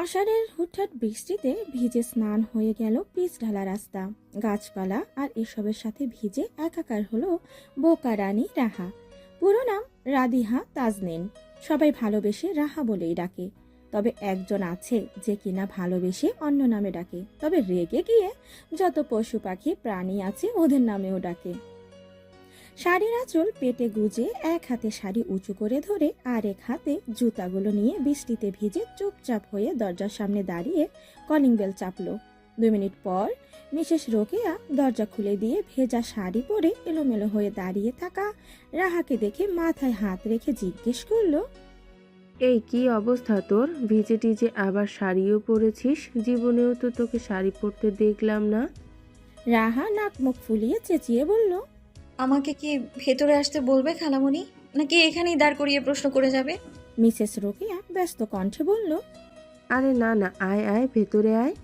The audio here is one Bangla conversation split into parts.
আষাঢ়ের হুটহাট বৃষ্টিতে ভিজে স্নান হয়ে গেল পিচ ঢালা রাস্তা। গাছপালা আর এসবের সাথে ভিজে একাকার হলো বোকা রানী রাহা। পুরো নাম রাদিহা তাজনীন। সবাই ভালোবেসে রাহা বলেই ডাকে। তবে একজন আছে যে কিনা ভালোবেসে অন্য নামে ডাকে, তবে রেগে গিয়ে যত পশু পাখি প্রাণী আছে ওদের নামেও ডাকে। শাড়ির আঁচল পেটে গুজে এক হাতে শাড়ি উঁচু করে ধরে আর এক হাতে জুতাগুলো নিয়ে বৃষ্টিতে ভিজে চুপচাপ হয়ে দরজার সামনে দাঁড়িয়ে কলিং বেল চাপল। 2 মিনিট পর মিসেস রোকেয়া দরজা খুলে দিয়ে ভেজা শাড়ি পরে এলোমেলো হয়ে দাঁড়িয়ে থাকা রাহাকে দেখে মাথায় হাত রেখে জিজ্ঞেস করলো, এই কি অবস্থা তোর? ভিজে টিজে আবার শাড়িও পরেছিস? জীবনেও তো তোকে শাড়ি পরতে দেখলাম না। রাহা নাক মুখ ফুলিয়ে চেঁচিয়ে বলল, আমাকে কি ভেতরে আসতে বলবে খালামণি, নাকি এখানেই দাঁড় করিয়ে প্রশ্ন করে যাবে? মিসেস রোকেয়া ব্যস্ত কণ্ঠে বলল। আরে না না, আয় আয়, ভেতরে আয়।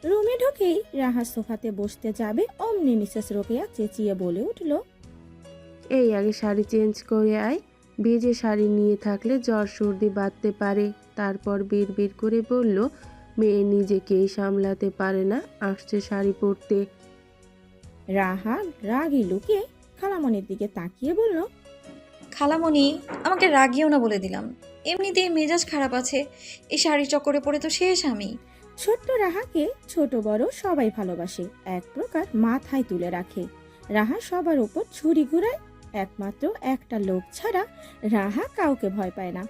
রুমে ঢুকেই রাহা সোফাতে বসতে যাবে অমনি মিসেস রোকেয়া চেঁচিয়ে বলে উঠল, এই আগে শাড়ি চেঞ্জ করে আয়। ভিজে শাড়ি নিয়ে থাকলে জ্বর সর্দি বাঁধতে পারে। তারপর বিড় করে বলল, মেয়ে নিজেকেই সামলাতে পারে না, আসছে শাড়ি পরতে। রাহা রাগী লুকিয়ে খালামণির দিকে তাকিয়ে বলল, খালামণি, আমাকে রাগিও না বলে দিলাম। এমনিতেই মেজাজ খারাপ আছে, এই শাড়ি চক্করে পড়ে তো শেষ আমি। ছোট্ট রাহাকে ছোট বড় সবাই ভালোবাসে, এক প্রকার মাথায় তুলে রাখে। রাহা সবার উপর ছুরি ঘুরায়, একমাত্র একটা লোক ছাড়া রাহা কাউকে ভয় পায় না।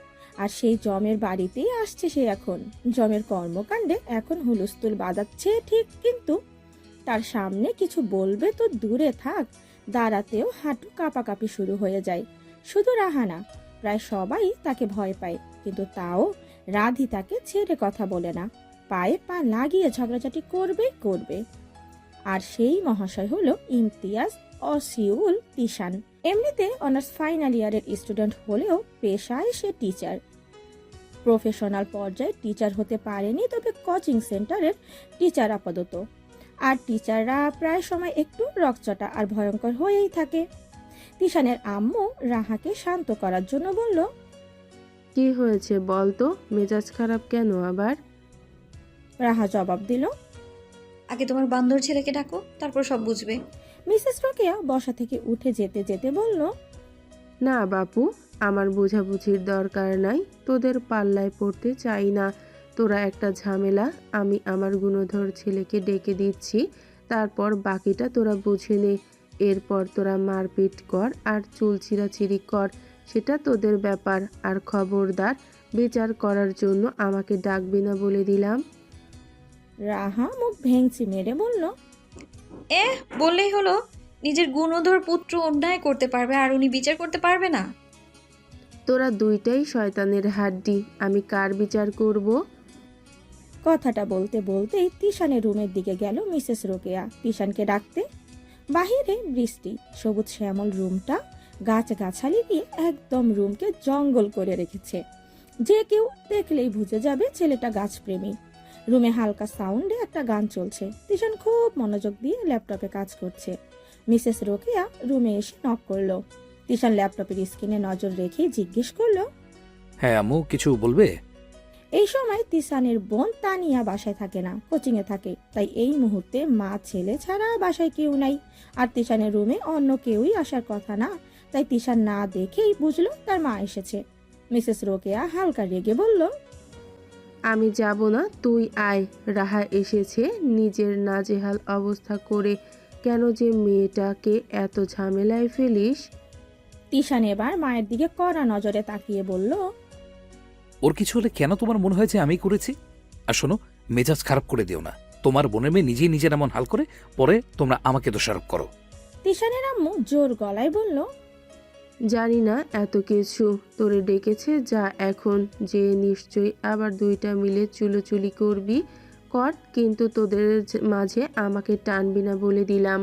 আর সেই জমের বাড়িতেই আসছে সে এখন। জমের কর্মকাণ্ডে এখন হুলস্থুল বাজাচ্ছে ঠিক, কিন্তু তার সামনে কিছু বলবে তো দূরে থাক, দাঁড়াতেও হাঁটু কাঁপাকাঁপি শুরু হয়ে যায়। শুধু রাহা না, প্রায় সবাই তাকে ভয় পায়, কিন্তু তাও রাধি তাকে ছেড়ে কথা বলে না। পায়ে পা লাগিয়ে ঝগড়াঝাটি করবেই করবে। আর সেই মহাশয় হলো ইমতিয়াজ অসিউল তিশান। এমনিতে অনার্স ফাইনাল ইয়ারের স্টুডেন্ট হলেও পেশায় সে টিচার। প্রফেশনাল পর্যায়ে টিচার হতে পারেনি, তবে কোচিং সেন্টারের টিচার আপাতত। আর টিচাররা প্রায় সময় একটু রকচটা আর ভয়ঙ্কর হয়েই থাকে। তিশানের আম্মু রাহাকে শান্ত করার জন্য বলল, কি হয়েছে বল তো, মেজাজ খারাপ কেন আবার? রাহা জবাব দিল, আগে তোমার বান্দর ছেলেকে ডাকো, তারপর সব বুঝবে। মিসেস রোকেয়া বসা থেকে উঠে যেতে যেতে বলল, না বাপু, আমার বোঝাবুঝির দরকার নাই, তোদের পাল্লায় পড়তে চাই না। তোরা একটা ঝামেলা, আমি আমার গুণধর ছেলেকে ডেকে দিচ্ছি, তারপর বাকিটা তোরা বুঝে নে। এরপর তোরা মারপিট কর আর চুল ছিঁড়াছিঁড়ি কর, সেটা তোদের ব্যাপার। আর খবরদার, বিচার করার জন্য আমাকে ডাকবি না বলে দিলাম। রাহা মুখ ভেঙচি মেরে বলল, বললেই হলো নিজের গুণধর পুত্র অন্যায় করতে পারবে আর উনি বিচার করতে পারবে না? তোরা দুইটাই শয়তানের হাড্ডি, আমি কার বিচার করব? কথাটা বলতে বলতেই তিশানের রুমের দিকে গেল মিসেস রোকেয়া তিশানকে ডাকতে। বাহিরে বৃষ্টি, সবুজ শ্যামল রুমটা গাছগাছালি দিয়ে একদম রুমকে জঙ্গল করে রেখেছে। যে কেউ দেখলেই বুঝে যাবে ছেলেটা গাছপ্রেমী। রুমে হালকা সাউন্ডে একটা গান চলছে। তিশান খুব মনোযোগ দিয়ে ল্যাপটপে কাজ করছে। মিসেস রোকেয়া রুমে এসে নক করলো। তিশান ল্যাপটপের স্ক্রিনে নজর রেখে জিজ্ঞেস করলো, হ্যাঁ আম্মু, কিছু বলবে? এই সময় তিশানের বোন তানিয়া বাসায় থাকে না, কোচিং এ থাকে। তাই এই মুহূর্তে মা ছেলে ছাড়া বাসায় কেউ নাই। আর তিশানের রুমে অন্য কেউই আসার কথা না, তাই তিশান না দেখেই বুঝলো তার মা এসেছে। মিসেস রোকেয়া হালকা রেগে বলল, আমি যাব না, তুই আয়। রাহা এসেছে নিজের নাজেহাল অবস্থা করে, কেন যে মেয়েটাকে এত ঝামেলায় ফেলিস? তিশান এবার মায়ের দিকে কড়া নজরে তাকিয়ে বলল, ওর কিছু হলে কেন তোমার মনে হয় যে আমি করেছি? আর শোনো, মেজাজ খারাপ করে দিও না। তোমার বোনের মেয়ে নিজেই নিজের এমন হাল করে, পরে তোমরা আমাকে দোষারোপ করো। তিশানের আম্মু জোর গলায় বলল, জানি না এত কিছু, তোরে ডেকেছে, যা এখন যে নিশ্চয়ই আবার দুইটা মিলে চুলোচুলি করবি, কর, কিন্তু তোদের মাঝে আমাকে টানবি না বলে দিলাম।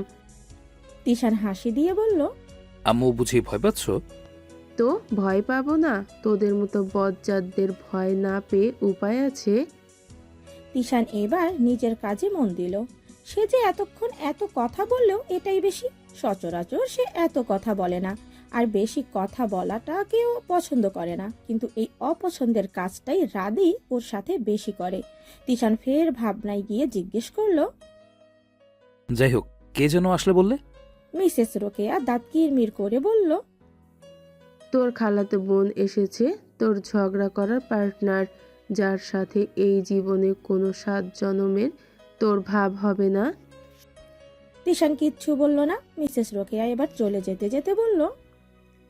তিশান হাসি দিয়ে বলল, আম্মু বুঝি ভয় পাচ্ছ? তো ভয় পাবো না? তোদের মতো বজ্জাতদের ভয় না পেয়ে উপায় আছে? তিশান এবার নিজের কাজে মন দিল। সে যে এতক্ষণ এত কথা বললেও এটাই বেশি। সচরাচর সে এত কথা বলে না, আর বেশি কথা বলাটাকেও পছন্দ করে না, কিন্তু এই অপছন্দের কাজটাই রাদি ওর সাথে বেশি করে। তিশান ফের ভাবনায় গিয়ে জিজ্ঞেস করলো, যাই হোক, কে যেন আসলে বললে? মিসেস রোকেয়া দাঁত কিরমির করে বলল, তোর খালাতো বোন এসেছে, তোর ঝগড়া করার পার্টনার, যার সাথে এই জীবনে কোনো 7 জনমের তোর ভাব হবে না। তিশান কিচ্ছু বলল না। মিসেস রোকেয়া এবার চলে যেতে যেতে বলল,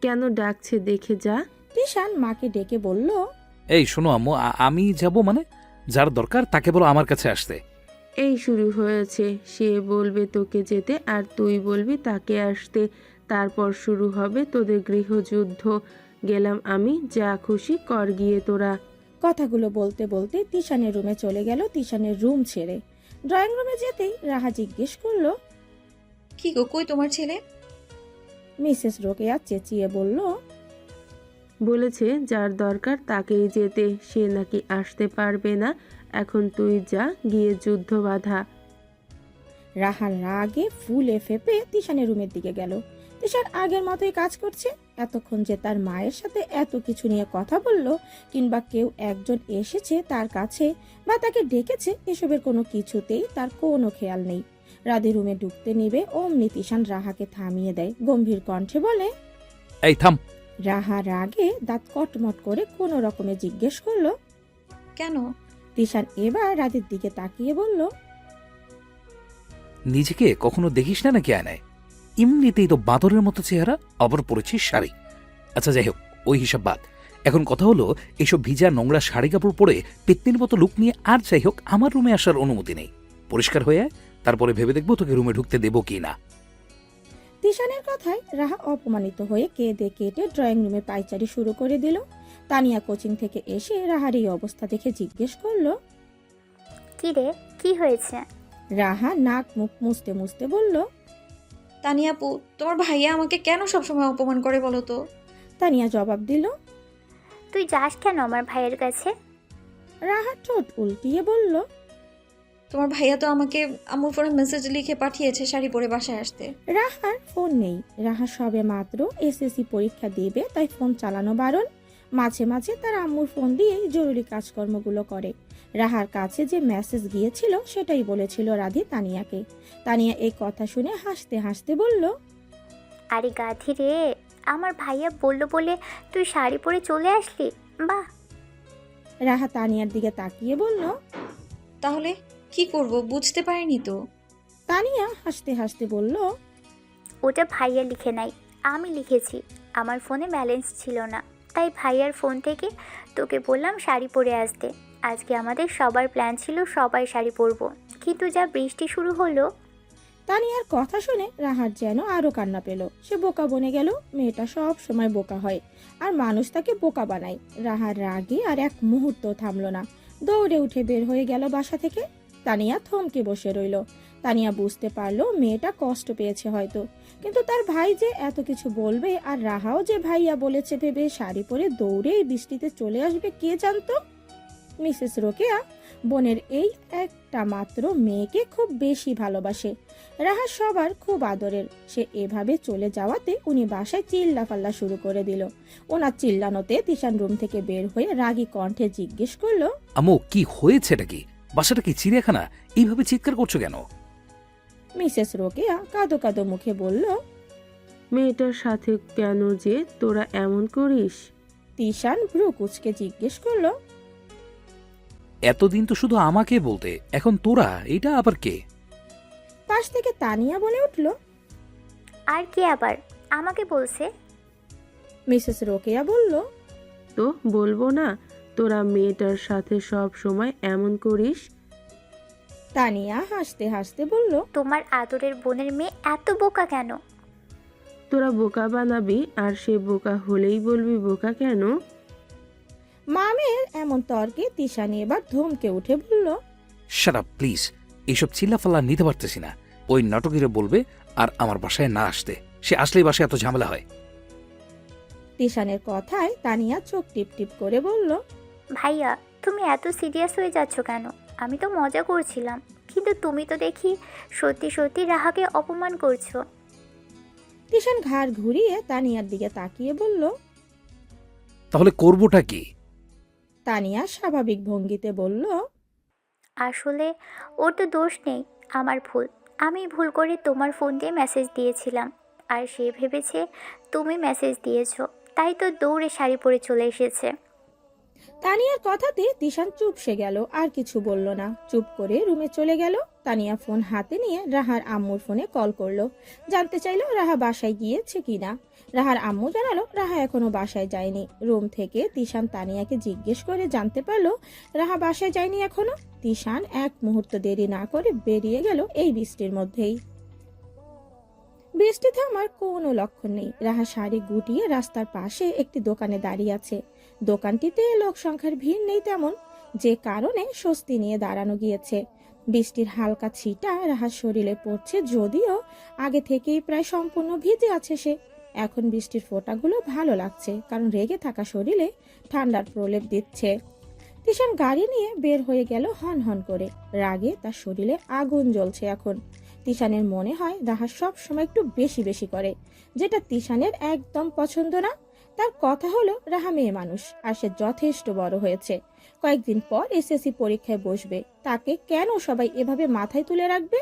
কেন ডাকছে দেখে যা। তিশান মাকে ডেকে বলল, এই শোনো আম্মু, আমি যাব মানে? যার দরকার তাকে বলো আমার কাছে আসতে। এই শুরু হয়েছে, সে বলবে তোকে যেতে আর তুই বলবি তাকে আসতে, তারপর শুরু হবে তোদের গৃহযুদ্ধ। গেলাম আমি, যা খুশি কর গিয়ে তোরা। কথাগুলো বলতে বলতে তিশানের রুমে চলে গেল। তিশানের রুম ছেড়ে ড্রয়িং রুমে যেতেই রাহা জিজ্ঞেস করলো, কি গো, কই তোমার ছেলে? মিসেস রোকেয়া চেঁচিয়ে বলল, বলেছে যার দরকার তাকেই যেতে, সে নাকি আসতে পারবে না। এখন তুই যা, গিয়ে যুদ্ধ বাঁধা। রাহার রাগে ফুলে ফেপে তিশানের রুমের দিকে গেল। তিশান আগের মতোই কাজ করছে। এতক্ষণ যে তার মায়ের সাথে এত কিছু নিয়ে কথা বলল, কিংবা কেউ একজন এসেছে তার কাছে বা তাকে ডেকেছে, এসবের কোনো কিছুতেই তার কোনো খেয়াল নেই। রাধে রুমে ঢুকতে নিবে অমনি তিশান রাহাকে থামিয়ে দেয়, গম্ভীর কণ্ঠে বলে, এই থাম। রাহা রাগে দাঁত কটমট করে কোনো রকমে জিজ্ঞেস করলো। কেন? তিশান এবার রাধের দিকে তাকিয়ে বলল, নিজেকে কখনো দেখিস না নাকি আয়নায়? এমনিতেই তো বাঁদরের মতো চেহারা, আবার পরেছিস শাড়ি। আচ্ছা যাই হোক, ওই হিসাব বাদ। এখন কথা হলো, এইসব ভিজা নোংরা শাড়ি কাপড় পরে পেত্নির মতো লুক নিয়ে আর যাই হোক আমার রুমে আসার অনুমতি নেই। পরিষ্কার হয়ে আয়, তারপরে ভেবে দেখবো তোকে রুমে ঢুকতে দেবো কি না। তিশানের কথায় রাহা অপমানিত হয়ে কেঁদে কেটে ড্রয়িং রুমে পায়চারি শুরু করে দিল। তানিয়া কোচিং থেকে এসে রাহার এই অবস্থা দেখে জিজ্ঞেস করলো। কি রে, কি হয়েছে? রাহা নাক মুখ মুছতে মুছতে বলল। তানিয়া আপু, তোমার ভাইয়া আমাকে কেন সবসময় অপমান করে বলো তো? তানিয়া জবাব দিল। তুই যাস কেন আমার ভাইয়ের কাছে? রাহা ঠোঁট উল্টিয়ে বলল। তোমার ভাইয়া তো আমাকে আম্মুর ফোনে মেসেজ লিখে পাঠিয়েছে শাড়ি পরে বাসায় আসতে। রাহার ফোন নেই। রাহা সবে মাত্র এসএসসি পরীক্ষা দিবে, তাই ফোন চালানো বারণ। মাঝে মাঝে তার আম্মুর ফোন দিয়ে জরুরি কাজকর্মগুলো করে। রাহার কাছে যে মেসেজ গিয়েছিল সেটাই বলেছিল রাধি তানিয়াকে। তানিয়া এই কথা শুনে হাসতে হাসতে বলল। আরে গাধি রে, আমার ভাইয়া বলল বলে তুই শাড়ি পরে চলে আসলি, বাহ। রাহা তানিয়ার দিকে তাকিয়ে বলল। তাহলে কি করব বুঝতে পারিনি তো। তানিয়া হাসতে হাসতে বলল। ওটা ভাইয়া লিখে নাই, আমি লিখেছি। আমার ফোনে ব্যালেন্স ছিল না, তাই ভাইয়ার ফোন থেকে তোকে বললাম শাড়ি পরে আসতে। আজকে আমাদের সবার প্ল্যান ছিল সবাই শাড়ি পরবো, কিন্তু যা বৃষ্টি শুরু হলো। তানিয়ার কথা শুনে রাহার যেন আরো কান্না পেল। সে বোকা বনে গেল। মেয়েটা সব সময় বোকা হয়, আর মানুষ তাকে বোকা বানায়। রাহার রাগে আর এক মুহূর্ত থামলো না, দৌড়ে উঠে বের হয়ে গেল বাসা থেকে। তানিয়া থমকে বসে রইল। তানিয়া বুঝতে পারলো মেয়েটা কষ্ট পেয়েছে হয়তো, কিন্তু তার ভাই যে এত কিছু বলবে আর রাহাও যে ভাইয়া বলেছে ভেবে শাড়ি পরে দৌড়ে এই বৃষ্টিতে চলে আসবে, কে জানতো। মিসেস রোকেয়া বোনের এই একটা মাত্র মেয়েকে খুব বেশি ভালোবাসে। রাহা সবার খুব আদরের। সে এভাবে চলে যাওয়াতে উনি বাসায় চিল্লাফাল্লা শুরু করে দিল। ওনার চিল্লানোতে তিশান রুম থেকে বের হয়ে রাগী কণ্ঠে জিজ্ঞেস করলো। আম্মু, কি হয়েছেটা কি? বাসাটা কি চিড়িয়াখানা? এইভাবে চিৎকার করছো কেন? মিসেস রোকেয়া কাঁদো কাঁদো মুখে বলল। মেয়েটার সাথে কেন যে তোরা এমন করিস? তিশান ভ্রু কুচকে জিজ্ঞেস করলো। এতদিন তো শুধু আমাকে বলতে, এখন তোরা, এটা আবার কে? পাশ থেকে তানিয়া বলে উঠল। আর কে আবার আমাকে বলছে? মিসেস রোকেয়া বলল। তো বলবো না, তোরা মেয়েটার সাথে সব সময় এমন করিস? তানিয়া হাসতে হাসতে বলল। তোমার আদরের বোনের মেয়ে এত বোকা কেন? তোরা বোকা বানাবি, আর সে বোকা হলেই বলবি বোকা কেন? মামের এমন তর্কে তিশানি এবার ধমকে উঠে বলল। শাট আপ প্লিজ, এইসব চিল্লাফাল্লা নিতে পারতেছি না। ওই নাটকেরা বলবে আর আমার বাসায় না আসতে। সে আসলেই বাসায় এত ঝামেলা হয়। তিশানের কথায় তানিয়া চোখ টিপ টিপ করে বলল। ভাইয়া, তুমি এত সিরিয়াস হয়ে যাচ্ছ কেন? আমি তো মজা করছিলাম, কিন্তু তুমি তো দেখি সত্যি সত্যি রাহাকে অপমান করছো। তিশান ঘাড় ঘুরিয়ে তানিয়ার দিকে তাকিয়ে বলল। তাহলে করবোটা কি? তানিয়া স্বাভাবিক ভঙ্গিতে বলল। আসলে ওর তো দোষ নেই, আমার ভুল। আমি ভুল করে তোমার ফোন দিয়ে মেসেজ দিয়েছিলাম, আর সে ভেবেছে তুমি মেসেজ দিয়েছো, তাই তো দৌড়ে শাড়ি পরে চলে এসেছে। তানিয়ার কথাতে তিশান চুপসে গেল, আর কিছু বলল না। চুপ করে রুমে চলে গেল। তানিয়া ফোন হাতে নিয়ে রাহার আম্মুর ফোনে কল করলো, জানতে চাইলো রাহা বাসায় গিয়েছে কিনা। রাহার আম্মু জানালো রাহা এখনো বাসায় যায়নি। রুম থেকে তিশান তানিয়াকে জিজ্ঞেস করে জানতে পারলো রাহা বাসায় যায়নি এখনো। তিশান এক মুহূর্ত দেরি না করে বেরিয়ে গেল এই বৃষ্টির মধ্যেই। বৃষ্টি থামার কোনো লক্ষণ নেই। রাহা শাড়ি গুটিয়ে রাস্তার পাশে একটি দোকানে দাঁড়িয়ে আছে। দোকানটিতে লোক সংখ্যার ভিড় নেই তেমন, যে কারণে স্বস্তি নিয়ে দাঁড়ানো গিয়েছে। বৃষ্টির হালকা ছিটা রাহার শরীরে পড়ছে, যদিও আগে থেকেই প্রায় সম্পূর্ণ ভিজে আছে সে। এখন বৃষ্টির ফোঁটাগুলো ভালো লাগছে, কারণ রেগে থাকা শরীরে ঠান্ডার প্রলেপ দিচ্ছে। তিশান গাড়ি নিয়ে বের হয়ে গেল হন হন করে। রাগে তার শরীরে আগুন জ্বলছে এখন। তিশানের মনে হয় রাহা সব সময় একটু বেশি বেশি করে, যেটা তিশানের একদম পছন্দ না। তার কথা হলো রাহা মেয়ে মানুষ, আর সে যথেষ্ট বড় হয়েছে। কয়েকদিন পর এসএসসি পরীক্ষায় বসবে, তাকে কেন সবাই এভাবে মাথায় তুলে রাখবে?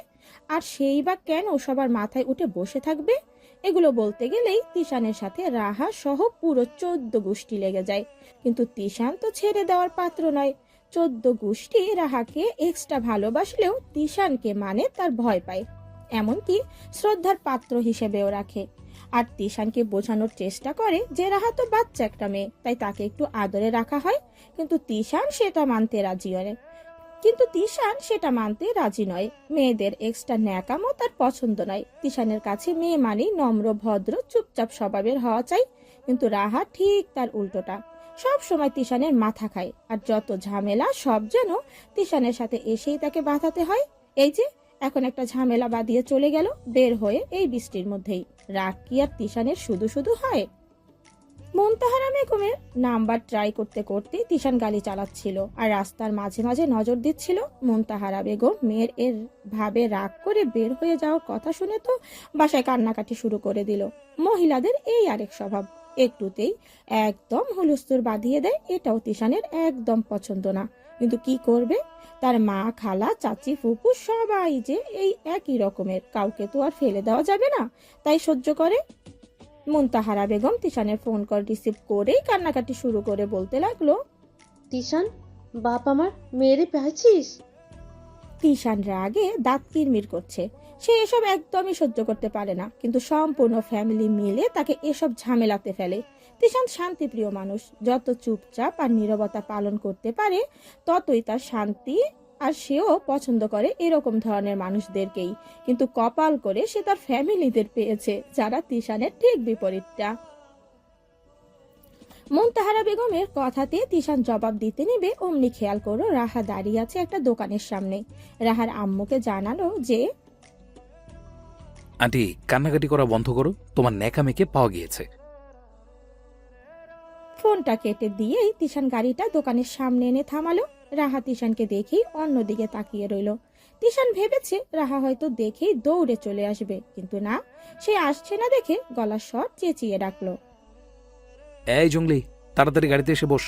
আর সেই বা কেন সবার মাথায় উঠে বসে থাকবে? এগুলো বলতে গেলেই তিশানের সাথে রাহা সহ পুরো 14 গোষ্ঠী লেগে যায়। কিন্তু তিশান তো ছেড়ে দেওয়ার পাত্র নয়। 14 গোষ্ঠী রাহাকে এক্সট্রা ভালোবাসলেও তিশানকে মানে তার ভয় পায়, এমনকি শ্রদ্ধার পাত্র হিসেবেও রাখে। আর তিশানকে বোঝানোর চেষ্টা করে যে রাহা তো বাচ্চা একটা মেয়ে, তাই তাকে একটু আদরে রাখা হয়। কিন্তু তিশান সেটা মানতে রাজি নয়। মেয়েদের এক্সট্রা ন্যাকামো তার পছন্দ নয়। তিশানের কাছে মেয়ে মানেই নম্র, ভদ্র, চুপচাপ স্বভাবের হওয়া চাই। কিন্তু রাহা ঠিক তার উল্টোটা, সব সময় তিশানের মাথা খায়। আর যত ঝামেলা সব যেন তিশানের সাথে এসেই তাকে বাঁধাতে হয়। এই যে এখন একটা ঝামেলা বাঁধিয়ে চলে গেল বের হয়ে এই বৃষ্টির মধ্যেই। রাগ কি আর তিশানের শুধু শুধু হয়? মুনতাহারা বেগমের নাম্বার ট্রাই করতে করতে তিশান গাড়ি চালাচ্ছিল, আর রাস্তার মাঝে মাঝে নজর দিচ্ছিল। মুনতাহারা বেগম মেয়ের এর ভাবে রাগ করে বের হয়ে যাওয়ার কথা শুনে তো বাসায় কান্নাকাটি শুরু করে দিল। মহিলাদের এই আরেক স্বভাব, একটুতেই একদম হুলস্থুল বাঁধিয়ে দেয়। এটাও তিশানের একদম পছন্দ না। কিন্তু কি করবে, তার মা, খালা, চাচি, ফুপু সবাই যে এই একই রকমের, কাউকে তো আর ফেলে দেওয়া যাবে না, তাই সহ্য করে। মুনতাহারা বেগম তিশানের ফোন কল রিসিভ করেই কান্নাকাটি শুরু করে বলতে লাগলো। তিশান, বাপ আমার, মেয়েরে পেয়েছিস? তিশান রাগে দাঁত কিরমির করছে। সে এসব একদমই সহ্য করতে পারে না, কিন্তু সম্পূর্ণ ফ্যামিলি মিলে তাকে এসব ঝামেলাতে ফেলে। তিশান শান্তিপ্রিয় মানুষ, যত চুপচাপ আর নীরবতা পালন করতে পারে ততই তার শান্তি। আর সেও পছন্দ করে এরকম ধরনের মানুষদেরকেই। কিন্তু কপাল করে সে তার ফ্যামিলিদের পেয়েছে যারা তিশানের ঠিক বিপরীতটা। মুনতাহারা বেগমের কথাতে তিশান জবাব দিতে নেবে অমনি খেয়াল করো রাহা দাঁড়িয়ে আছে একটা দোকানের সামনে। রাহার আম্মুকে জানালো যে, আন্টি, কান্নাকাটি করা বন্ধ করো, তোমার ন্যাকামেকে পাওয়া গিয়েছে। ফোনটা কেটে দিয়েই তিশান গাড়িটা দোকানের সামনে এনে থামালো। রাহা তিশানকে দেখেই অন্যদিকে তাকিয়ে রইল। তিশান ভেবেছে রাহা হয়তো দেখেই দৌড়ে চলে আসবে, কিন্তু না, সে আসছে না দেখে গলার স্বর চেঁচিয়ে ডাকলো। এই জঙ্গলি, তাড়াতাড়ি গাড়িতে এসে বস।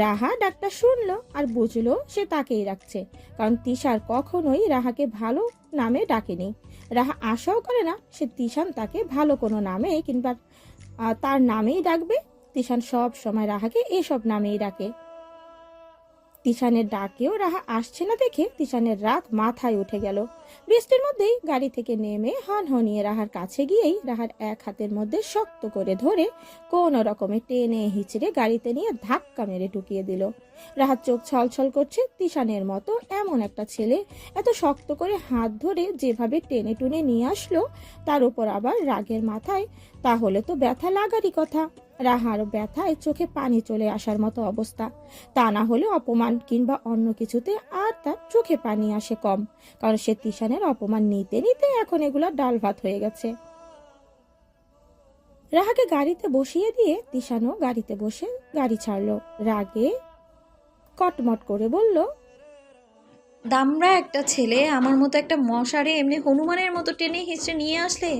রাহা ডাকটা শুনলো আর বুঝলো সে তাকেই রাখছে, কারণ তিশার কখনোই রাহাকে ভালো নামে ডাকেনি। রাহা আশাও করে না সে তিশান তাকে ভালো কোনো নামে কিংবা তার নামেই ডাকবে। তিশান সব সময় রাহাকে এসব নামেই ডাকে। তিশানের ডাকেও রাহা আসছে না দেখে তিশানের রাগ মাথায় উঠে গেল। বৃষ্টির মধ্যেই গাড়ি থেকে নেমে হনহনিয়ে রাহার কাছে গিয়েই রাহার এক হাতের মধ্যে শক্ত করে ধরে কোন রকমে টেনে হিচড়ে গাড়িতে নিয়ে ধাক্কা মেরে ঢুকিয়ে দিল। রাহার চোখ ছলছল করছে। তিশানের মতো এমন একটা ছেলে এত শক্ত করে হাত ধরে যেভাবে টেনে টুনে নিয়ে আসলো, তার উপর আবার রাগের মাথায়, তাহলে তো ব্যথা লাগারই কথা। রাহার ব্যথায় চোখে পানি চলে আসার মতো অবস্থা। তা না হলে অপমান কিংবা অন্য কিছুতে আর তার চোখে পানি আসে কম, কারণ সে তিশানের অপমান নিতে নিতে এখন এগুলা ডাল ভাত হয়ে গেছে। রাহাকে গাড়িতে বসিয়ে দিয়ে তিশানও গাড়িতে বসে গাড়ি ছাড়লো। রাগে কটমট করে বলল, দামড়া একটা ছেলে আমার মতো একটা মশারে এমনি হনুমানের মতো টেনে হিঁচড়ে নিয়ে আসলে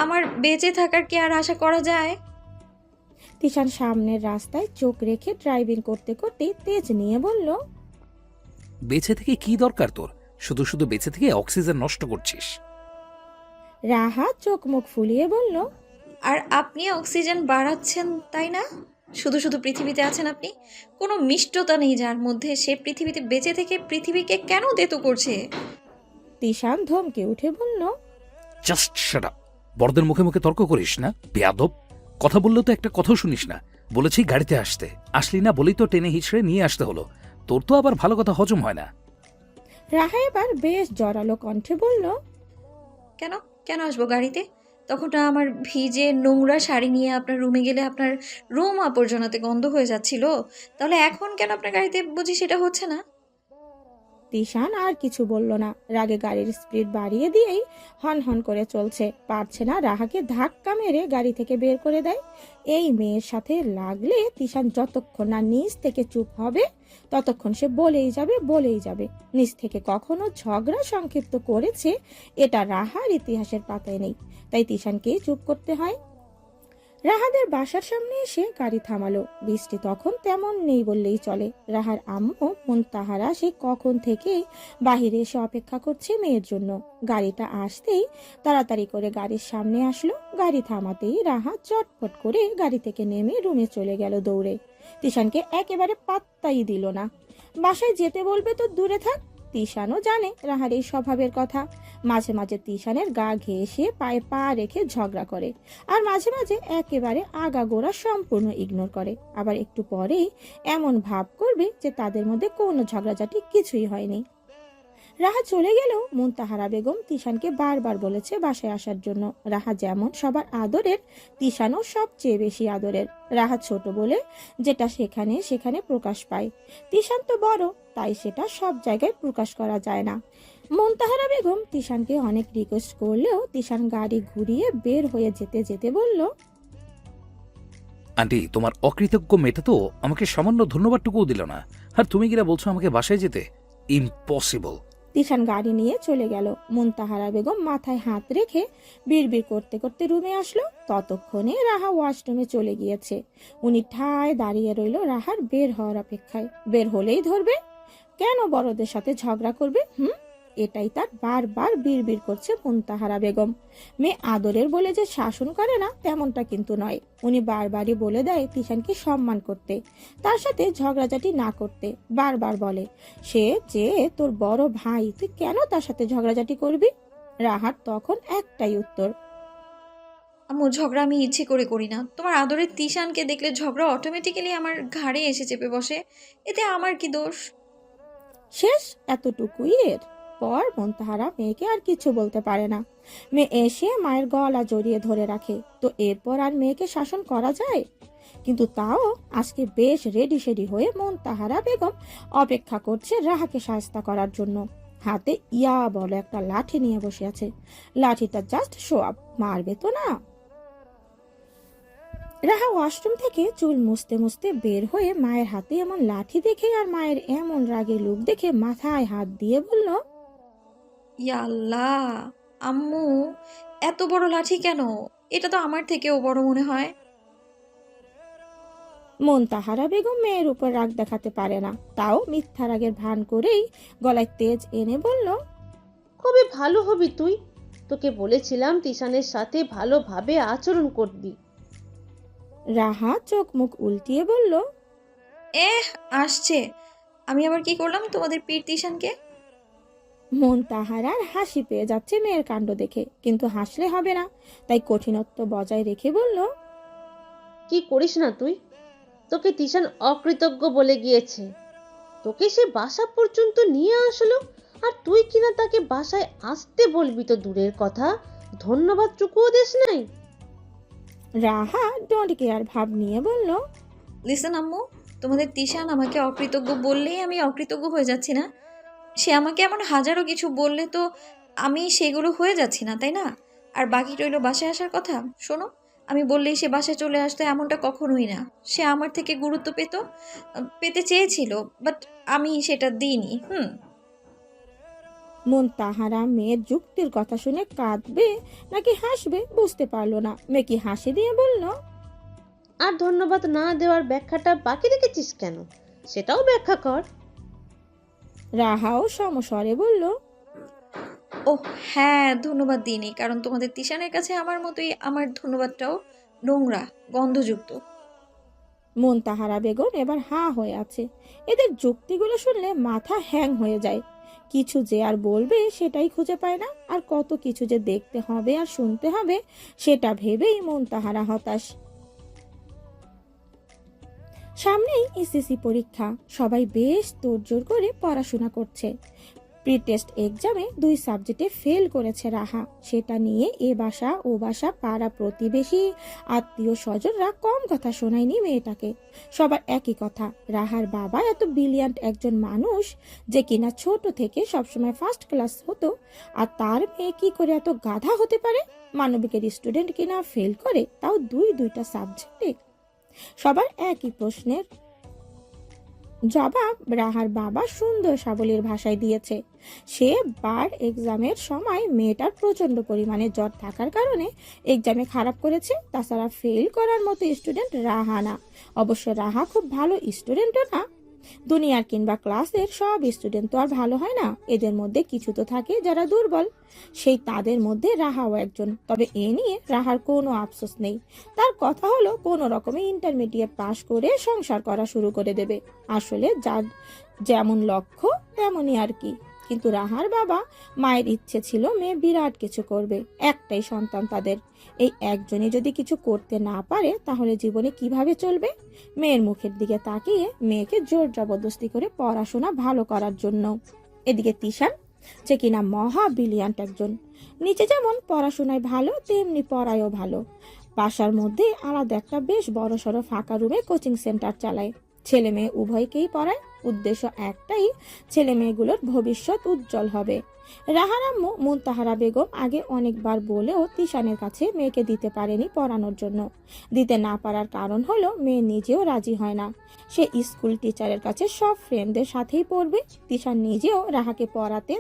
আমার বেঁচে থাকার কি আর আশা করা যায়? তিশান সামনের রাস্তায় চোখ রেখে ড্রাইভিং করতে করতে তেজ নিয়ে বলল, বেঁচে থেকে কি দরকার তোর? শুধু শুধু বেঁচে থেকে অক্সিজেন নষ্ট করছিস। রাহা চোখ মুখ ফুলিয়ে বলল, আর আপনি অক্সিজেন বাড়াচ্ছেন তাই না? শুধু শুধু পৃথিবীতে আছেন আপনি, কোনো মিষ্টতা নেই যার মধ্যে। সে পৃথিবীতে বেঁচে থেকে পৃথিবীকে কেন তেতো করছে? তিশান ধমকে উঠে বলল, জাস্ট শাট আপ। বড়দের মুখে মুখে তর্ক করিস না, বেয়াদব। কথা বললেও তো একটা কথাও শুনিস না। বলেছি গাড়িতে আসতে, আসলি না বলেই তো টেনে হিচড়ে নিয়ে আসতে হলো। তোর তো আবার ভালো কথা হজম হয় না। রাহা এবার বেশ জোরালো কণ্ঠে বলল, কেন কেন আসবো গাড়িতে? তখন না আমার ভিজে নোংরা শাড়ি নিয়ে আপনার রুমে গেলে আপনার রুম আবর্জনাতে গন্ধ হয়ে যাচ্ছিল। তাহলে এখন কেন আপনার গাড়িতে বুঝি সেটা হচ্ছে না? তিশান আর কিছু বলল না। রাগে গাড়ির স্পিড বাড়িয়ে দিয়েই হন হন করে চলছে। পারছে না রাহাকে ধাক্কা মেরে গাড়ি থেকে বের করে দেয়। এই মেয়ের সাথে লাগলে তিশান যতক্ষণ না নিজ থেকে চুপ হবে ততক্ষণ সে বলেই যাবে বলেই যাবে। নিজ থেকে কখনো ঝগড়া সংক্ষিপ্ত করেছে এটা রাহার ইতিহাসের পাতায় নেই, তাই তিশানকেই চুপ করতে হয়। রাহাদের বাসার সামনে এসে গাড়ি থামালো। বৃষ্টি তখন তেমন নেই বললেই চলে। রাহার আম্মু মুনতাহারা সে কখন থেকেই বাহিরে এসে অপেক্ষা করছে মেয়ের জন্য। গাড়িটা আসতেই তাড়াতাড়ি করে গাড়ির সামনে আসলো। গাড়ি থামাতেই রাহা চটপট করে গাড়ি থেকে নেমে রুমে চলে গেল দৌড়ে। তিশানকে একেবারে পাত্তাই দিল না। বাসায় যেতে বলবে তো দূরে থাক। তিশানও জানে রাহার এই স্বভাবের কথা। মাঝে মাঝে তিশানের গা ঘেঁষে পায়ে পা রেখে ঝগড়া করে, আর মাঝে মাঝে একেবারে আগাগোড়া সম্পূর্ণ ইগনোর করে। আবার একটু পরেই এমন ভাব করবে যে তাদের মধ্যে কোনো ঝগড়াঝাটি কিছুই হয়নি। রাহা চলে গেলেও মুনতাহারা বেগম তিশানকে বারবার বলেছে বাসায় আসার জন্য। রাহা যেমন সবার আদরের, তিশানও সবচেয়ে বেশি আদরের। রাহা ছোট বলে যেটা সেখানে সেখানে প্রকাশ পায়। তিশান তো বড়, তাই সেটা সব জায়গায় প্রকাশ করা যায় না। মুনতাহারা বেগম তিশানকে অনেক রিকোয়েস্ট করলেও তিশান গাড়ি ঘুরিয়ে বের হয়ে যেতে যেতে বলল, আন্টি, তোমার অকৃতজ্ঞ মেয়েটা তো আমাকে সামান্য ধন্যবাদটুকুও দিল না, আর তুমি কিনা বলছো আমাকে বাসায় যেতে? ইম্পসিবল। তিশান গাড়ি নিয়ে চলে গেল। মুনতাহারা বেগম মাথায় হাত রেখে বিড়বিড় করতে করতে রুমে আসলো। ততক্ষণে রাহা ওয়াশরুমে চলে গিয়েছে। উনি ঠায় দাঁড়িয়ে রইল রাহার বের হওয়ার অপেক্ষায়। বের হলেই ধরবে, কেন বড়দের সাথে ঝগড়া করবে? এটাই তার বারবার বিড়বিড় করছে মুনতাহারা বেগম। মেয়ে আদরের বলে যে শাসন করে না তেমনটা কিন্তু নয়। উনি বারবারই বলে দেয় তিশানকে সম্মান করতে, তার সাথে ঝগড়াঝাটি না করতে। বারবার বলে, সে যে তোর বড় ভাই, তুই কেন তার সাথে ঝগড়াঝাটি করবি? রাহার তখন একটাই উত্তর, আম্মু, ঝগড়া আমি ইচ্ছে করে করি না। তোমার আদরের তিশানকে দেখলে ঝগড়া অটোমেটিক্যালি আমার ঘাড়ে এসে চেপে বসে। এতে আমার কি দোষ? শেষ, এতটুকুই। এর পর মুনতাহারা মেয়েকে আর কিছু বলতে পারে না। মেয়ে এসে মায়ের গলা জড়িয়ে ধরে রাখে। তো এরপর আর মেয়েকে শাসন করা যায়? কিন্তু তাও আজকে বেশ রেডি সেডি হয়ে মুনতাহারা বেগম অপেক্ষা করছে রাহাকে শায়েস্তা করার জন্য। হাতে ইয়া বলে একটা লাঠি নিয়ে বসে আছে। লাঠিটা জাস্ট শো আপ, মারবে তো না। রাহা ওয়াশরুম থেকে চুল মুছতে মুছতে বের হয়ে মায়ের হাতে এমন লাঠি দেখে আর মায়ের এমন রাগের লুক দেখে মাথায় হাত দিয়ে বলল, ইয়া আল্লাহ, আম্মু এত বড় লাঠি কেন? এটা তো আমার থেকেও বড় মনে হয়। মুনতাহারা বেগম মেয়ের উপর রাগ দেখাতে পারে না, তাও মিথ্যা রাগের ভান করেই গলায় তেজ এনে বলল, কবে ভালো হবি তুই? তোকে বলেছিলাম তিশানের সাথে ভালোভাবে আচরণ করবি। রাহা চোখ মুখ উল্টিয়ে বলল, আসছে। আমি আবার কি করলাম তোমাদের পীর তিশানকে? মুনতাহারার হাসি পেয়ে যাচ্ছে মেয়ের কাণ্ড দেখে, কিন্তু হাসলে হবে না, তাই কঠিনত্ব বজায় রেখে বলল, কি করিস না তুই? তোকে তিশান অকৃতজ্ঞ বলে গিয়েছে। তোকে সে বাসা পর্যন্ত নিয়ে আসলো, আর তুই কিনা তাকে বাসায় আসতে বলবি তো দূরের কথা, ধন্যবাদটুকুও দিস নাই। রাহা ডোন্ট কেয়ার ভাব নিয়ে বলল, লিসেন আম্মু, তোমাদের তিশান আমাকে অকৃতজ্ঞ বললেই আমি অকৃতজ্ঞ হয়ে যাচ্ছি না? সে আমাকে এমন হাজারো কিছু বললে তো আমি সেগুলো হয়ে যাচ্ছি না, তাই না? আর বাকি রইল বাসায় আসার কথা। শোনো, আমি বললেই সে বাসায় চলে আসতো এমনটা কখনোই না। সে আমার থেকে গুরুত্ব পেতে চেয়েছিল, বাট আমি সেটা দিইনি। মন তাহারা মেয়ের যুক্তির কথা শুনে কাঁদবে নাকি হাসবে বুঝতে পারলো না। মেয়ে কি হাসি দিয়ে বলল, আর ধন্যবাদ না দেওয়ার ব্যাখ্যাটা বাকি রেখেছিস কেন, সেটাও ব্যাখ্যা কর। রাহাও সমস্বরে বলল, ও হ্যাঁ, ধন্যবাদ দিইনি, কারণ তোমাদের তিশানের কাছে আমার মতোই আমার ধন্যবাদটাও নোংরা, গন্ধযুক্ত। মন তাহারা বেগম এবার হাঁ হয়ে আছে। এদের যুক্তিগুলো শুনলে মাথা হ্যাং হয়ে যায়। কিছু যে আর বলবে সেটাই খুঁজে পায় না, আর কত কিছু যে দেখতে হবে আর শুনতে হবে সেটা ভেবেই মন তাহারা হতাশ। সামনেই এসএসসি পরীক্ষা, সবাই বেশ তোড়জোড় করে পড়াশোনা করছে। প্রি টেস্ট এক্সামে 2 সাবজেক্টে ফেল করেছে রাহা। সেটা নিয়ে এ বাসা ও বাসা, পাড়া প্রতিবেশী, আত্মীয় স্বজনরা কম কথা শোনায়নি মেয়েটাকে। সবার একই কথা, রাহার বাবা এত ব্রিলিয়ান্ট একজন মানুষ যে কিনা ছোট থেকে সবসময় ফার্স্ট ক্লাস হতো, আর তার মেয়ে কি করে এত গাধা হতে পারে? মানবিকের স্টুডেন্ট কিনা ফেল করে, তাও 2টা সাবজেক্টে। সবার একই প্রশ্নের জবাব রাহার বাবা সুন্দর সাবলীর ভাষায় দিয়েছে। সে বার এক্সামের সময় মেয়েটার প্রচন্ড পরিমাণে জ্বর থাকার কারণে এক্সামে খারাপ করেছে। তাছাড়া ফেল করার মতো স্টুডেন্ট রাহা না। অবশ্য রাহা খুব ভালো স্টুডেন্টও না। দুনিয়ার কিংবা ক্লাসের সব স্টুডেন্ট তো আর ভালো হয় না, এদের মধ্যে কিছু তো থাকে যারা দুর্বল। সেই তাদের মধ্যে রাহাও একজন। তবে এ নিয়ে রাহার কোনো আফসোস নেই। তার কথা হলো কোনো রকমে ইন্টারমিডিয়েট পাশ করে সংসার করা শুরু করে দেবে। আসলে যার যেমন লক্ষ্য তেমনই আর কি। কিন্তু রাহার বাবা মায়ের ইচ্ছে ছিল মেয়ে বিরাট কিছু করবে, একটাই সন্তান তাদের। এই একজনই যদি কিছু করতে না পারে তাহলে জীবনে কিভাবে চলবে? মেয়ের মুখের দিকে তাকিয়ে মেয়েকে জোর জবরদস্তি করে পড়াশোনা ভালো করার জন্য। এদিকে তিশান, যে কিনা মহা ব্রিলিয়ান্ট একজন, নিচে যেমন পড়াশোনায় ভালো তেমনি পড়ায়ও ভালো। বাসার মধ্যে আলাদা একটা বেশ বড়সড় ফাঁকা রুমে কোচিং সেন্টার চালায়। ছেলে মেয়ে উভয়কেই পড়ায়। উদ্দেশ্য একটাই, ছেলে মেয়েগুলোর ভবিষ্যৎ উজ্জ্বল হবে। রাহার আম্মু মুনতাহারা বেগম আগে অনেকবার বলেও তিশানের কাছে মেয়েকে দিতে পারেনি পড়ানোর জন্য। দিতে না পারার কারণ হলো মেয়ে নিজেও রাজি হয় না। সে স্কুল টিচারের কাছে সব ফ্রেন্ডদের সাথেই পড়বে। তিশান নিজেও রাহাকে পড়াতে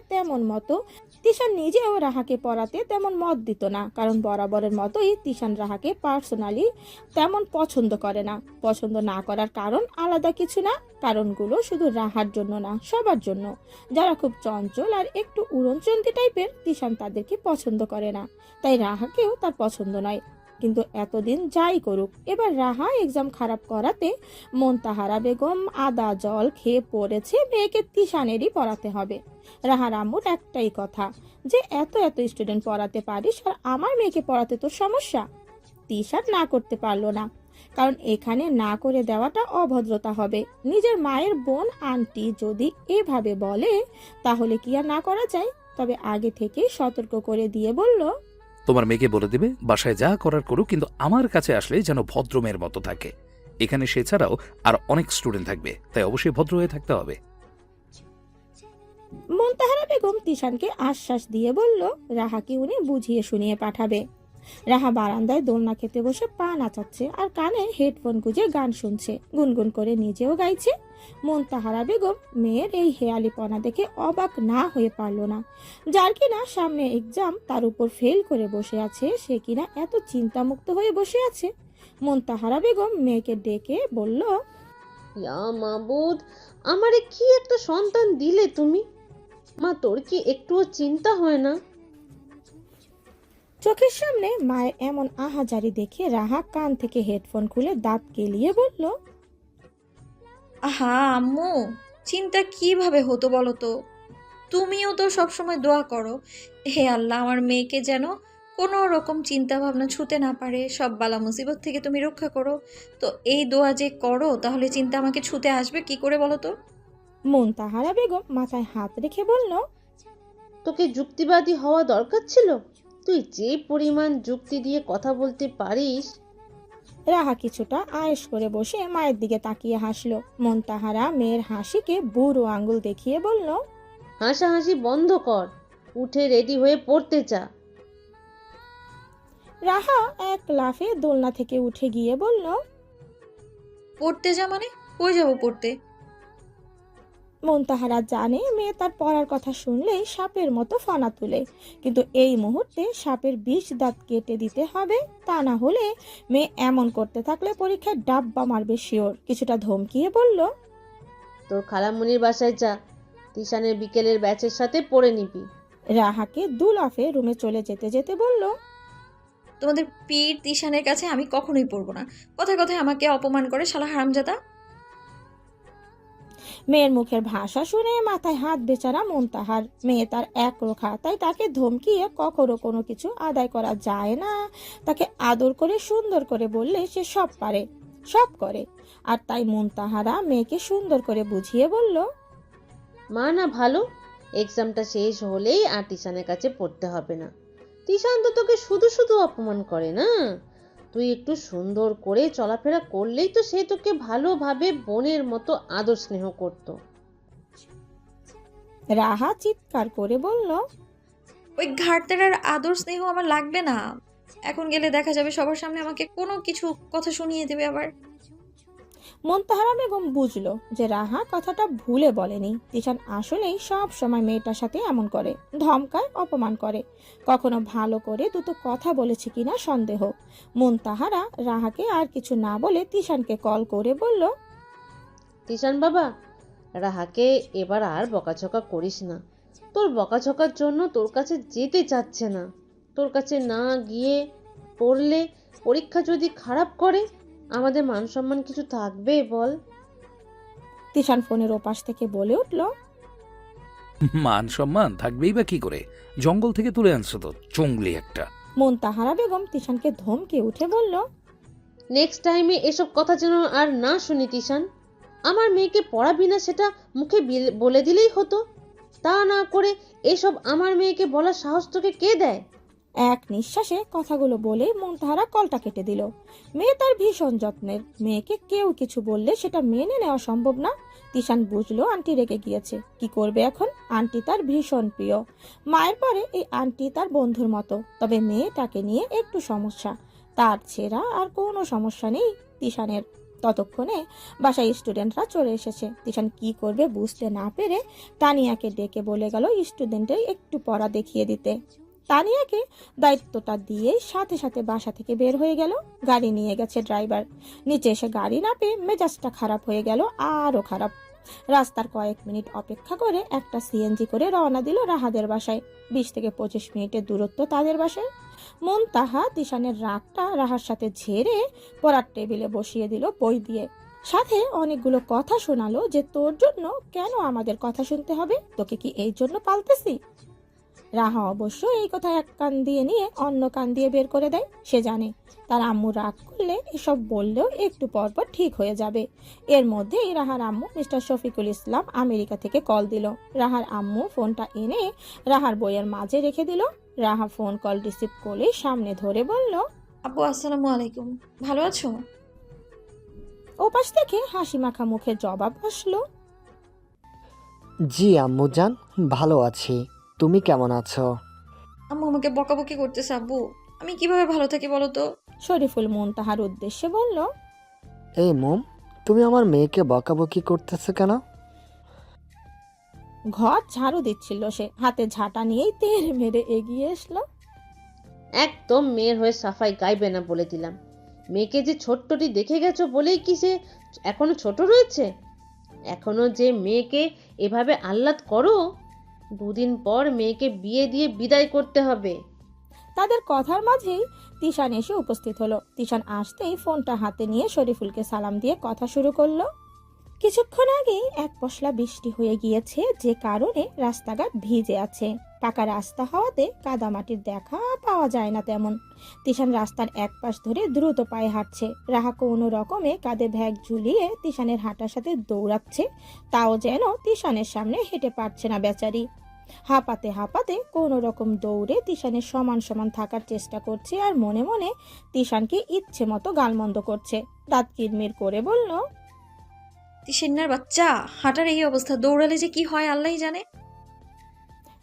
তেমন মত দিত না, কারণ বরাবরের মতোই তিশান রাহাকে পার্সোনালি তেমন পছন্দ করে না। পছন্দ না করার কারণ আলাদা কিছু না, কারণগুলো শুধু রাহার জন্য না, সবার জন্য। যারা খুব চঞ্চল আর একটু উড়নচন্ডী টাইপের, তিশান তাদেরকে পছন্দ করে না, তাই রাহাকেও তার পছন্দ নয়। কিন্তু এতদিন যাই করুক, এবার রাহা এক্সাম খারাপ করাতে মুনতাহারা বেগম আদা জল খেয়ে পড়েছে মেয়েকে তিশানেরই পড়াতে হবে। রাহার আম্মুর একটাই কথা, যে এত স্টুডেন্ট পড়াতে পারিস আর আমার মেয়েকে পড়াতে তোর সমস্যা? তিশান না করতে পারলো না, কারণ এখানে না করে দেওয়াটা অভদ্রতা হবে। নিজের মায়ের বোন আন্টি যদি এভাবে বলে তাহলে কি আর না করা যায়? তবে আগে থেকে সতর্ক করে দিয়ে বলল, তোমার মেয়েকে বলে দেবে বাসায় যা করার করুক, কিন্তু আমার কাছে আসলে যেন ভদ্র মেয়ের মতো থাকে। এখানে সে ছাড়াও আর অনেক স্টুডেন্ট থাকবে, তাই অবশ্যই ভদ্র হয়ে থাকতে হবে। মুনতাহারা বেগম তিশানকে আশ্বাস দিয়ে বলল রাহাকে উনি বুঝিয়ে শুনিয়ে পাঠাবে। রাহা বারান্দায় দোলনা খেতে বসে পা নাচাচ্ছে আর কানে হেডফোন গুঁজে গান শুনছে, গুনগুন করে নিজেও গাইছে। মুনতাহারা বেগম মেয়ের এই হেয়ালিপনা দেখে অবাক না হয়ে পারল না। যার কিনা সামনে এক্সাম, তার উপর ফেল করে বসে আছে, সে কিনা এত চিন্তামুক্ত হয়ে বসে আছে। মুনতাহারা বেগম মেয়েকে ডেকে বলল, ইয়া মাবুদ, আমারে কি একটা সন্তান দিলে তুমি। মা, তোর কি একটুও চিন্তা হয় না? চোখের সামনে মায়ের এমন আহাজারি দেখে রাহা কান থেকে হেডফোন খুলে দাঁত কেলিয়ে বলল, আহা আম্মু, চিন্তা কিভাবে হতো বলো তো? তুমিও তো সবসময় দোয়া করো, হে আল্লাহ আমার মেয়েকে যেন কোনো রকম চিন্তা ভাবনা ছুতে না পারে, সব বালা মুসিবত থেকে তুমি রক্ষা করো। তো এই দোয়া যে করো, তাহলে চিন্তা আমাকে ছুতে আসবে কি করে বলো তো? মুনতাহারা বেগম মাথায় হাত রেখে বলল, তোকে যুক্তিবাদী হওয়া দরকার ছিল। তুই যে পরিমাণ যুক্তি দিয়ে কথা বলতে পারিস। রাহা কিছুটা আয়েশ করে বসে মায়ের দিকে তাকিয়ে হাসলো। মুনতাহারা মেয়ের হাসিকে বুড়ো আঙ্গুল দেখিয়ে বলল, হাসাহাসি বন্ধ কর, উঠে রেডি হয়ে পড়তে চা। রাহা এক লাফে দোলনা থেকে উঠে গিয়ে বলল, পড়তে যা মানে? কই যাবো পড়তে? মন্তাহারা জানে মেয়ে তার পড়ার কথা শুনলেই সাপের মতো ফনা তুলে, কিন্তু এই মুহূর্তে সাপের বিষ দাঁত কেটে দিতে হবে, তা না হলে মেয়ে এমন করতে থাকলে পরীক্ষায় ডাব্বা মারবে শিওর। কিছুটা ধমকিয়ে বলল, তোর খালামুনির বাসায় যা, তিশানের বিকেলের ব্যাচের সাথে পড়ে নিবি। রাহাকে দু লাফে রুমে চলে যেতে যেতে বলল, তোমাদের পীর তিশানের কাছে আমি কখনোই পড়বো না। কথায় কথায় আমাকে অপমান করে শালা হারামজাদা। মেয়ের মুখের ভাষা শুনে মাথায় হাত বেচারা মন্তাহার। মেয়ে তার একরোখা, তাই তাকে ধমকিয়ে কখনো কোনো কিছু আদায় করা যায় না। তাকে আদর করে সুন্দর করে বললে সে সব পারে, সব করে। আর তাই মন্তাহারা মেয়েকে সুন্দর করে বুঝিয়ে বলল, মা না ভালো, এক্সামটা শেষ হলেই আর তিশানের কাছে পড়তে হবে না। তিশান তো তোকে শুধু শুধু অপমান করে না, তুই একটু সুন্দর করে চলাফেরা করলেই তো সে তোকে ভালোভাবে বোনের মতো আদর স্নেহ করত। রাহা চিৎকার করে বলল, ওই ঘাটতেরার আদর স্নেহ আমার লাগবে না। এখন গেলে দেখা যাবে সবার সামনে আমাকে কোনো কিছু কথা শুনিয়ে দেবে আবার। মন্তাহারা বেগম বুঝলো যে রাহা কথাটা ভুলে বলেনি। তিশান আসলেই সব সময় মেয়েটার সাথে এমন করে, ধমকায়, অপমান করে। কখনো ভালো করে দুটো কথা বলেছে কিনা সন্দেহ। মন্তাহারা রাহাকে আর কিছু না বলে তিশানকে কল করে বলল, তিশান বাবা, রাহাকে এবার আর বকাঝকা করিস না। তোর বকাঝকার জন্য তোর কাছে যেতে চাচ্ছে না। তোর কাছে না গিয়ে পড়লে পরীক্ষা যদি খারাপ করে আমাদের মান সম্মান কিছু থাকবে বল? তিশান ফোনের ওপাশ থেকে বলে উঠল, মান সম্মান থাকবেই বা কি করে, জঙ্গল থেকে তুলে আনছো তো জঙ্গলি একটা। মন্তাহারা বেগম তিশানকে ধমকে উঠে বলল, নেক্সট টাইমে এসব কথা যেন আর না শুনি তিশান। আমার মেয়েকে পড়াবি না সেটা মুখে বলে দিলেই হতো, তা না করে এসব আমার মেয়েকে বলার সাহস তোকে কে দেয়? এক নিঃশ্বাসে কথাগুলো বলে মন্তাহারা কলটা কেটে দিল। মেয়ে তার ভীষণ যত্নের, মেয়েকে কেউ কিছু বললে সেটা মেনে নেওয়া সম্ভব না। তিশান বুঝলো আন্টি রেগে গিয়েছে, কি করবে এখন? আন্টি তার ভীষণ প্রিয়, মায়ের পরে এই আন্টি তার বন্ধুর মতো। তবে মেয়েটাকে নিয়ে একটু সমস্যা, তার ছেড়া আর কোনো সমস্যা নেই তিশানের। ততক্ষণে বাসায় স্টুডেন্টরা চলে এসেছে। তিশান কি করবে বুঝতে না পেরে তানিয়াকে ডেকে বলে গেল স্টুডেন্টের একটু পড়া দেখিয়ে দিতে। তানিয়াকে দায়িত্বটা দিয়ে সাথে সাথে বাসা থেকে বের হয়ে গেল। গাড়ি নিয়ে গেছে ড্রাইভার। নিচে এসে গাড়ি না পেয়ে মেজাজটা খারাপ হয়ে গেল, আরো খারাপ। রাস্তার কয়েক মিনিট অপেক্ষা করে একটা সিএনজি করে রওনা দিল রাহাদের বাসায়। 20 থেকে 25 মিনিটের দূরত্ব তাদের বাসায়। মন্তাহা তিশানের রাগটা রাহার সাথে ঝেড়ে পড়ার টেবিলে বসিয়ে দিল বই দিয়ে। সাথে অনেকগুলো কথা শোনালো যে তোর জন্য কেন আমাদের কথা শুনতে হবে, তোকে কি এই জন্য পালতেছি? রাহা অবশ্য এই কথা এক কান দিয়ে নিয়ে অন্য কান দিয়ে বের করে দেয়। সে জানে তার আম্মু রাগ করলে এসব বললেও একটু পর পর ঠিক হয়ে যাবে। এর মধ্যেই রাহার আম্মু মিস্টার শফিকুল ইসলাম আমেরিকা থেকে কল দিল। রাহার আম্মু ফোনটা এনে রাহার বইয়ের মাঝে রেখে দিল। রাহা ফোন কল রিসিভ করে সামনে ধরে বলল, আব্বু আসসালামু আলাইকুম, ভালো আছো? ওপাশ থেকে হাসি মাখা মুখে জবাব আসলো, জি আম্মুজান, ভালো আছি। তুমি কেমন আছো? আম্মু আমাকে বকাবকি করতেছে। আব্বু আমি কিভাবে ভালো থাকি বলো তো? শরীফুল মুনতাহার উদ্দেশ্যে বলল, এই মোম, তুমি আমার মেয়েকে বকাবকি করতেছো কেন? ঘর ঝাড়ু দিচ্ছিল সে, হাতে ঝাঁটা নিয়েই তেড়ে মেরে এগিয়ে আসলো। একদম মেয়ের হয়ে সাফাই গাইবে না বলে দিলাম। মেয়েকে যে ছোট্টটি দেখে গেছো বলেই কি সে এখনো ছোট রয়েছে? এখনো যে মেয়েকে এভাবে আহ্লাদ করো, দুদিন পর মেয়েকে বিয়ে দিয়ে বিদায় করতে হবে। তাদের কথার মাঝেই তিশান এসে উপস্থিত হলো। তিশান আসতেই ফোনটা হাতে নিয়ে শরীফুলকে সালাম দিয়ে কথা শুরু করলো। কিছুক্ষণ আগেই এক পশলা বৃষ্টি হয়ে গিয়েছে, যে কারণে রাস্তাঘাট ভিজে আছে। পাকা রাস্তা হওয়াতে কাদামাটির দেখা পাওয়া যায় না তেমন। তিশান রাস্তার এক পাশ ধরে দ্রুত পায়ে হাঁটছে। রাহা কোনো রকমে কাঁধে ব্যাগ ঝুলিয়ে তিশানের হাঁটার সাথে দৌড়াচ্ছে, তাও যেন তিশানের সামনে হেঁটে পারছে না বেচারি। হাঁপাতে হাঁপাতে কোনো রকম দৌড়ে তিশানের সমান সমান থাকার চেষ্টা করছে, আর মনে মনে তিশানকে ইচ্ছে মতো গালমন্দ করছে। দাঁত কিরমির করে বলল, তিশান্নার বাচ্চা, হাঁটার এই অবস্থা, দৌড়ালে যে কি হয় আল্লাহই জানে।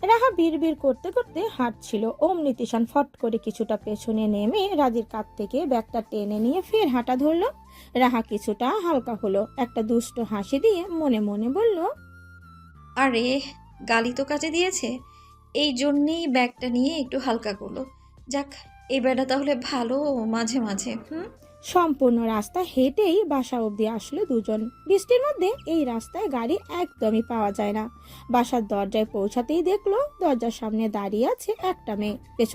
রাহা বিড়বিড় করতে করতে হাঁটছিল। অমনি তিশান ফট করে কিছুটা পেছনে নেমে রাজির কাছ থেকে ব্যাগটা টেনে নিয়ে ফের হাঁটা ধরলো। রাহা কিছুটা হালকা হলো, একটা দুষ্ট হাসি দিয়ে মনে মনে বলল, আরে গালি তো কাজে দিয়েছে, এই জন্যেই ব্যাগটা নিয়ে একটু হালকা করলো। যাক, এই ব্যাগটা তাহলে ভালো মাঝে মাঝে। সম্পূর্ণ রাস্তা হেঁটেই বাসা অবধি আসলো দুজন। বৃষ্টির মধ্যে এই রাস্তায় গাড়ি একদমই পাওয়া যায় না। বাসার দরজায় পৌঁছাতেই দেখলো দরজার সামনে দাঁড়িয়ে আছে একটা মেয়ে।